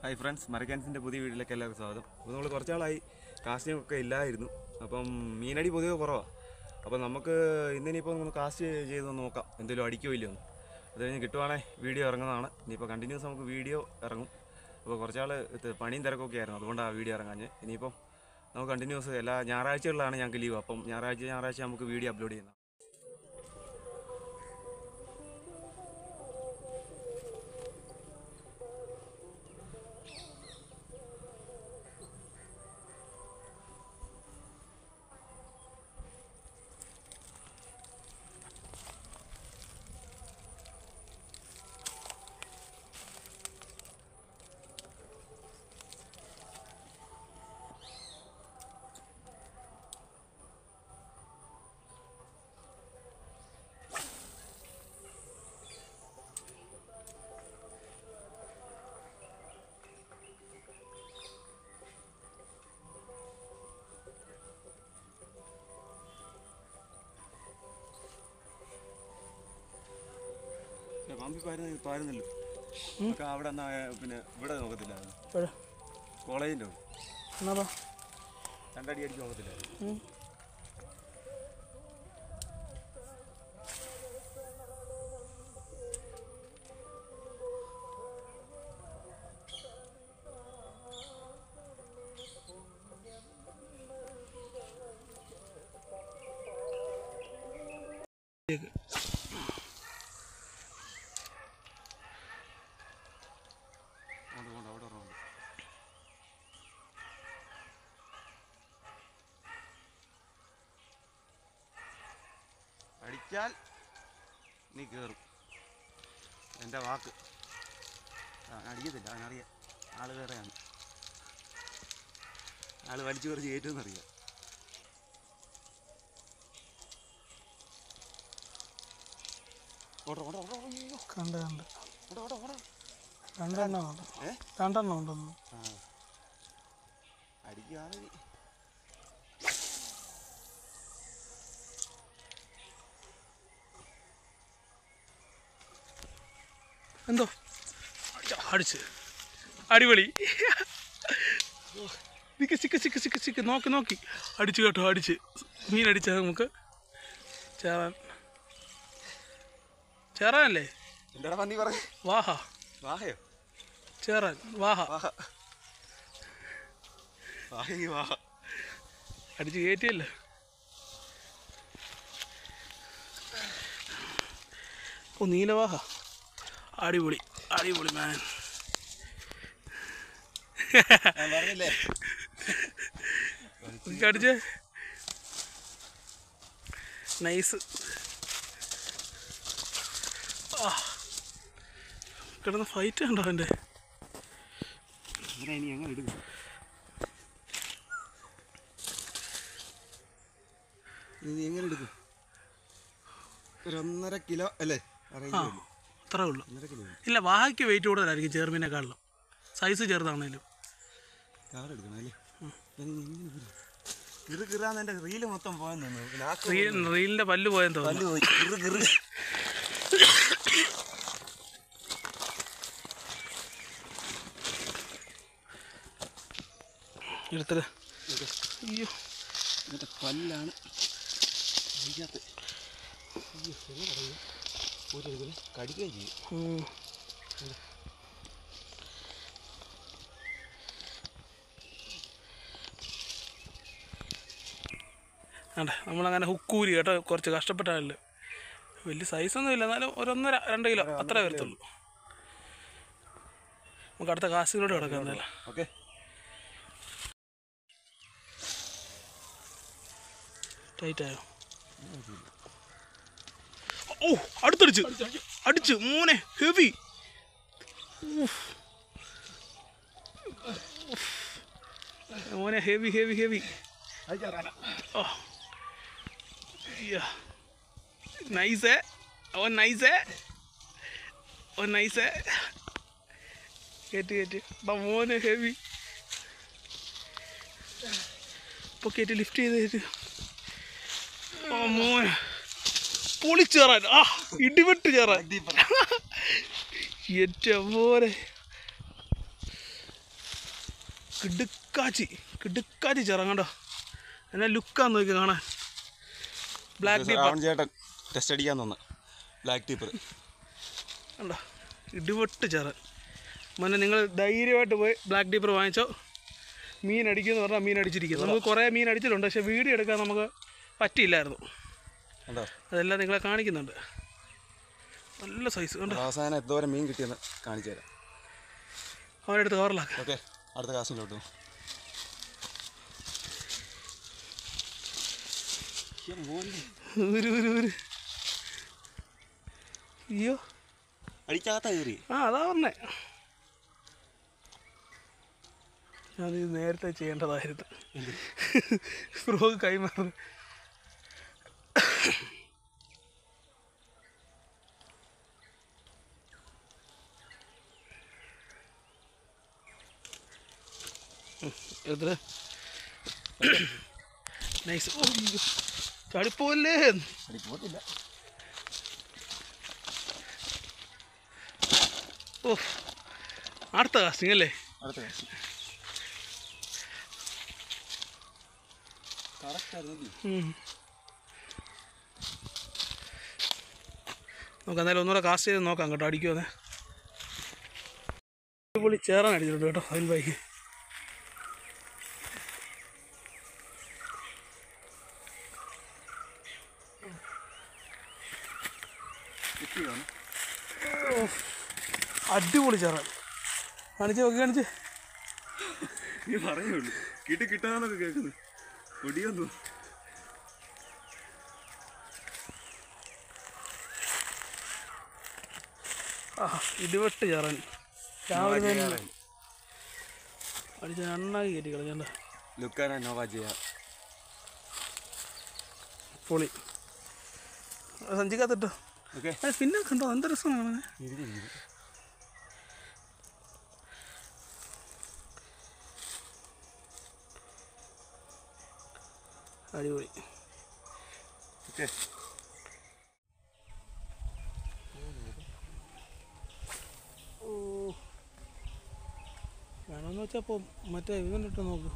Hi friends, മരക്കാൻസിൻ്റെ പുതിയ വീട്ടിലേക്ക് എല്ലാവർക്കും സ്വാഗതം. അപ്പോൾ നമ്മൾ കുറച്ച് നാളായി കാസ്റ്റിംഗ് ഇല്ലായിരുന്നു. അപ്പം മീനടി പൊതുവെ കുറവാണ്. അപ്പോൾ നമുക്ക് ഇന്നിനിപ്പോൾ ഒന്ന് കാസ്റ്റ് ചെയ്ത് നോക്കാം, എന്തെങ്കിലും അടിക്കോ ഇല്ലയോ എന്ന്. അത് കഴിഞ്ഞ് കിട്ടുവാണെങ്കിൽ വീഡിയോ ഇറങ്ങുന്നതാണ്. ഇനിയിപ്പോൾ കണ്ടിന്യൂസ് നമുക്ക് വീഡിയോ ഇറങ്ങും. അപ്പോൾ കുറച്ച് നാൾ പണിയും തിരക്കൊക്കെ ആയിരുന്നു, അതുകൊണ്ടാണ് വീഡിയോ ഇറങ്ങാഞ്ഞ്. ഇനിയിപ്പം നമുക്ക് കണ്ടിന്യൂസ് എല്ലാ ഞായറാഴ്ചകളിലാണ് ഞങ്ങൾക്ക് ലീവ്. അപ്പം ഞായറാഴ്ച നമുക്ക് വീഡിയോ അപ്ലോഡ് ചെയ്യുന്നത്. പാമ്പി പാരുന്നല്ലോ ഒക്കെ അവിടെ പിന്നെ ഇവിടെ നോക്കത്തില്ല, കോളേജിൻ്റെ രണ്ടടി അടിച്ച് നോക്കത്തില്ല. അടിച്ചാൽ നീ കയറും, എൻ്റെ വാക്ക്. അടിക്കത്തില്ല, അവനറിയാം ആൾ കയറിയാണ്. ആൾ വലിച്ചു കുറച്ച് കയറ്റുമെന്നറിയാം. രണ്ടെണ്ണം ഉണ്ടെന്ന് അടിക്കുകയാണ്. എന്തോ അടിച്ച് അടിപൊളി. സിക്ക് നോക്കി അടിച്ചു കേട്ടോ, അടിച്ച് മീനടിച്ച നമുക്ക് ചേറാനല്ലേ? വാഹ ചേറാൻ വാഹ അടിച്ച് കയറ്റിയല്ലേ. ഓ നീലവാഹ, അടിപൊളി മാൻ. അടിച്ചേ നൈസ്. കിടന്ന് ഫൈറ്റ് ഉണ്ടോ അവൻ്റെ? ഇനി എങ്ങനെ എടുക്കും? ഇത് എങ്ങനെ എടുക്കും? ഒരു 1.5 കിലോ അല്ലേ? അത്രേ ഉള്ളൂ. ഇല്ല, വാഹയ്ക്ക് വെയിറ്റ് കൂടുതലായിരിക്കും ചെറുമീനെക്കാളിലും, സൈസ് ചെറുതാണേലും. കിറാന്ന് റീല് മൊത്തം പോയെന്ന് തോന്നുന്നു. റീലിന്റെ പല്ല് പോയെന്ന് തോന്നുന്നു. എടുത്തത് അയ്യോ, എന്നിട്ട് പല്ലാണ് കടിക്കുകയും ചെയ്യും. അതെ, നമ്മളങ്ങനെ ഹുക്കൂരി കേട്ടോ, കുറച്ച് കഷ്ടപ്പെട്ടാണല്ലോ. വലിയ സൈസൊന്നും ഇല്ല, എന്നാലും 1.5-2 കിലോ അത്രേ വരത്തുള്ളൂ. നമുക്ക് അടുത്ത കാശിനോട് കിടക്കാം എന്തായാലും. ഓക്കെ, ടൈറ്റായോ? ഓ, അടിച്ച് മോനെ, ഹെവി. മോനെ ഹെവി. നൈസേ, ഓ നൈസേ കേറ്റ് മോനെ ഹെവി. ഇപ്പോൾ കേറ്റ് ലിഫ്റ്റ് ചെയ്ത് ഓ മോനെ പൊളിച്ചേറാൻ. ഇടിവെട്ട് ചേറാൻ. ഏറ്റവും പോലെ കിടുക്കാച്ചി ചെറാൻ കണ്ടോ, എന്നാ ലുക്കാന്ന് നോക്കി കാണാൻ. ബ്ലാക്ക് ടീപ്പർ ചേട്ടൻ ടെസ്റ്റ് അടിക്കാൻ തോന്നുന്നു. ബ്ലാക്ക് ടീപ്പർ കണ്ടോ, ഇടിവെട്ട് ചെറാൻ. മോനെ നിങ്ങൾ ധൈര്യമായിട്ട് പോയി ബ്ലാക്ക് ടീപ്പർ വാങ്ങിച്ചോ. മീൻ അടിക്കുമെന്ന് പറഞ്ഞാൽ മീൻ അടിച്ചിരിക്കും. നമുക്ക് കുറേ മീൻ അടിച്ചിട്ടുണ്ട്, പക്ഷേ വീഡിയോ എടുക്കാൻ നമുക്ക് പറ്റിയില്ലായിരുന്നു. അതെല്ലാം നിങ്ങളെ കാണിക്കുന്നുണ്ട്. നല്ല സൈസ് കണ്ടോ. അവസാനം എന്തോരം മീൻ കിട്ടിയെന്ന് കാണിച്ചു തരാം. അവൻ്റെ അടുത്ത് കവറിലാക്കാം. ഓക്കെ, അടുത്ത കാസിലോട്ട്. അയ്യോ അടിക്കാത്ത കയറി. അതാ പറഞ്ഞേ, ഞാനിത് നേരത്തെ ചെയ്യേണ്ടതായിരുന്നു. ബ്രോ കൈമാറുന്നു. എത്ര നൈസ്. ചാടിപ്പോല്ലേ? പോകത്തില്ല. ഓ, അടുത്ത കാസ്റ്റിംഗ് അല്ലേ? അടുത്ത കാസ്റ്റിംഗ് നമുക്ക് എന്തായാലും ഒന്നുകൂടെ കാസ്റ്റ് ചെയ്ത് നോക്കാം കേട്ടോ, അടിക്കുമെന്നേ. പൊളി ചേറാൻ അടിച്ചിട്ടുണ്ട് കേട്ടോ അതിൽ ബൈക്ക്. അടിപൊളി ചേറാൻ. കാണിച്ച് നോക്കി, കാണിച്ച്. നീ പറയുള്ളൂ കിട്ടാന്നൊക്കെ കേൾക്കുന്നു. ഒടിയൊന്നു ഇടിവെട്ട് ചേറാൻ. രാവിലെ അടിച്ച് നന്നായി കയറ്റി കളഞ്ഞ ലുക്കാന നോവാ ചെയ്യാം. പൊളി. സഞ്ചിക്കാത്തിട്ടോ. പിന്നെ കണ്ടോ എന്ത് രസമാണ്. അടിപൊളി. ഓ, വേണമെന്ന് വെച്ചാൽ അപ്പോൾ മറ്റേ ഇവനിട്ട് നോക്കൂ.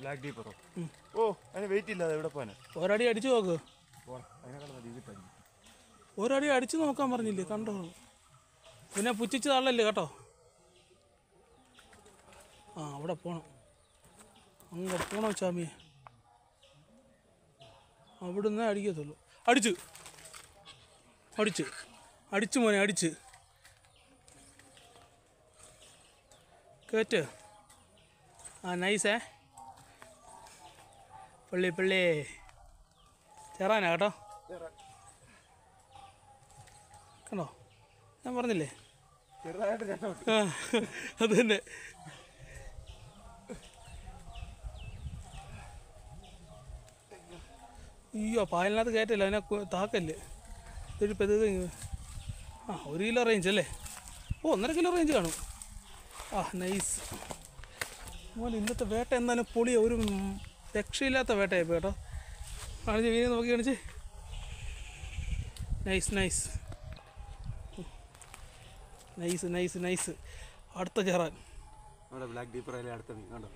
ബ്ലാക്ക് ടീപ്പറോ? ഓ, അതിന് വെയിറ്റ് ഇല്ലാതെ എവിടെ പോകാൻ? ഒരടി അടിച്ചു നോക്ക്. ഒരടി അടിച്ചു നോക്കാൻ പറഞ്ഞില്ലേ, കണ്ടോ? പിന്നെ പുച്ഛിച്ച് തള്ളല്ലേ കേട്ടോ. അവിടെ പോണം, അങ്ങ് പോണോ ചാമിയെ. അവിടുന്ന് അടിക്കത്തുള്ളൂ. അടിച്ചു മോനെ, അടിച്ച് കേറ്റ്. നൈസേ. പള്ളി ചേറാനാ കേട്ടോ. കണ്ടോ, ഞാൻ പറഞ്ഞില്ലേ. അത് തന്നെ. അയ്യോ, പായലിനകത്ത് കയറ്റല്ല, അതിനെ താക്കല്ലേ. ഇതൊരു പെതുക. 1 കിലോ റേഞ്ച് അല്ലേ? ഓ, 1.5 കിലോ റേഞ്ച് കാണും. നൈസ് മോനെ. ഇന്നത്തെ വേട്ട എന്തായാലും പൊളിയ. ഒരു രക്ഷയില്ലാത്ത വേട്ടയായിപ്പോ കേട്ടോ. കാണിച്ച് മീനെ നോക്കി, കാണിച്ച്. നൈസ്. അടുത്ത ചേറാൻ. നമ്മുടെ ബ്ലാക്ക് ടീപ്പറിലെ അടുത്ത മീൻ കണ്ടോ.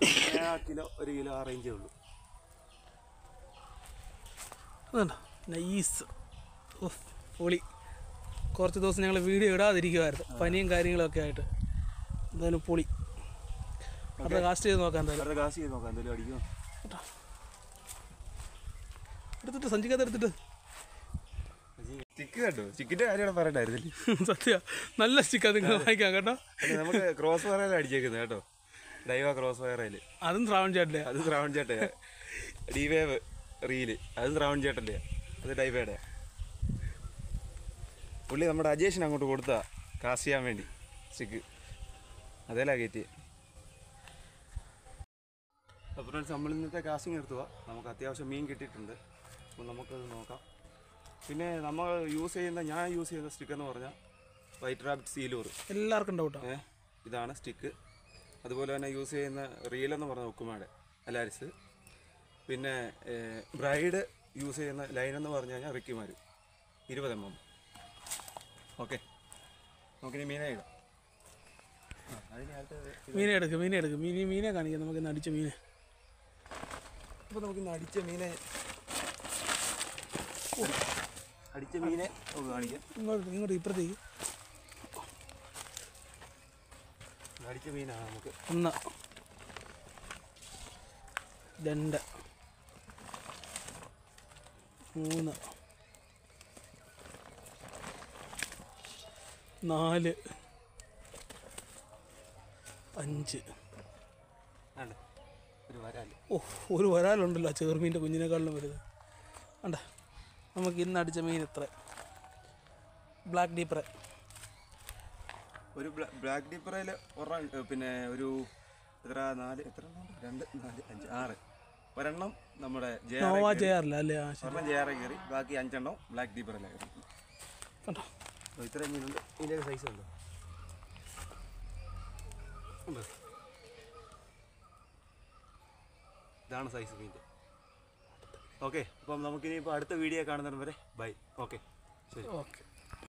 1 കിലോ ആ റേഞ്ചേ ഉള്ളൂ. അതുണ്ടോ, നൈസ്. പൊളി. കുറച്ച് ദിവസം ഞങ്ങൾ വീഡിയോ ഇടാതിരിക്കുമായിരുന്നു, പനിയും കാര്യങ്ങളൊക്കെ ആയിട്ട്. എന്തായാലും പൊളി. അടുത്ത കാസ്റ്റ് ചെയ്ത് നോക്കാം. എന്തായാലും അടിക്കുമോ കേട്ടോ. എടുത്തിട്ട് സഞ്ചിക്കാത്ത എടുത്തിട്ട്. സ്റ്റിക്ക് കേട്ടോ, സ്റ്റിക്കിന്റെ കാര്യം പറയണ്ടായിരുന്നില്ലേ? സത്യ നല്ല സ്റ്റിക്കാ നിങ്ങൾ വാങ്ങിക്കാം കേട്ടോ. നമുക്ക് ക്രോസ് വയറിൽ അടിച്ചേക്കുന്നത് കേട്ടോ. ഡൈവ ക്രോസ് വയറില്. അതും ശ്രാവൺ ചേട്ടൻ്റെ. അത് ശ്രാവൺ ചേട്ടയാ. ഡിവേവ് റീല് അത് ശ്രാവൺ ചേട്ടൻ്റെ. അത് ഡൈവയുടെ. പുള്ളി നമ്മുടെ അജേഷിന് അങ്ങോട്ട് കൊടുത്താ കാസ്റ്റ് ചെയ്യാൻ വേണ്ടി സ്റ്റിക്ക്. അതേലാ കയറ്റി. അപ്പോൾ ഫ്രണ്ട്സ്, നമ്മൾ ഇന്നത്തെ കാസ്റ്റിംഗ് എടുത്തുക. നമുക്ക് അത്യാവശ്യം മീൻ കിട്ടിയിട്ടുണ്ട്. അപ്പോൾ നമുക്കത് നോക്കാം. പിന്നെ നമ്മൾ ഞാൻ യൂസ് ചെയ്യുന്ന സ്റ്റിക്ക് എന്ന് പറഞ്ഞാൽ വൈറ്റ് റാബിറ്റ് സീലൂർ. എല്ലാവർക്കും ഡൗട്ടാണ്. ഇതാണ് സ്റ്റിക്ക്. അതുപോലെ തന്നെ യൂസ് ചെയ്യുന്ന റീലെന്ന് പറഞ്ഞാൽ ഉക്കുമാടെ അലാരിസ്. പിന്നെ ബ്രൈഡ് യൂസ് ചെയ്യുന്ന ലൈൻ എന്ന് പറഞ്ഞു കഴിഞ്ഞാൽ റിക്കിമാർ 20 mm. ഓക്കെ, നമുക്കിനി മീനെ ഇടാം. മീനെ എടുക്കും, മീനെ കാണിക്കാം. നമുക്കിന്ന് അടിച്ച മീനെ. അപ്പോൾ നമുക്കിന്ന് അടിച്ച മീനെ നമുക്ക് കാണിക്കാം. ഇങ്ങോട്ട് ഇപ്പുറത്തേക്ക്. അടിച്ച മീനാണ് നമുക്ക്. 1 2 3 4 5. ഒരു വരാൽ. ഒരു വരാലുണ്ടല്ലോ ചെറുമീൻ്റെ കുഞ്ഞിനേക്കാളിലും വലുത്. കണ്ട, നമുക്ക് ഇന്ന് അടിച്ച മീൻ ഇത്ര. Black deeper. ഒരു ബ്ലാക്ക് ഡീപ്പറയിൽ പിന്നെ ഒരു എത്ര 4 2 4 5 6 ഒരെണ്ണം നമ്മുടെ നോവ ചെയ്യാറില്ല അല്ലേ? ഒരെണ്ണം ജെയറെ കയറി, ബാക്കി 5 എണ്ണം ബ്ലാക്ക് ഡീപ്പറല്ല കയറി. കണ്ടോ ഇത്രയും മീനുണ്ട്. ഇതിൻ്റെ സൈസ് ഉണ്ടോ? ഇതാണ് സൈസ് മീൻ്റെ. ഓക്കെ, അപ്പം നമുക്കിനി ഇപ്പോൾ അടുത്ത വീഡിയോ കാണുന്നതിന് വരെ ബൈ. ഓക്കെ, ശരി. ഓക്കെ.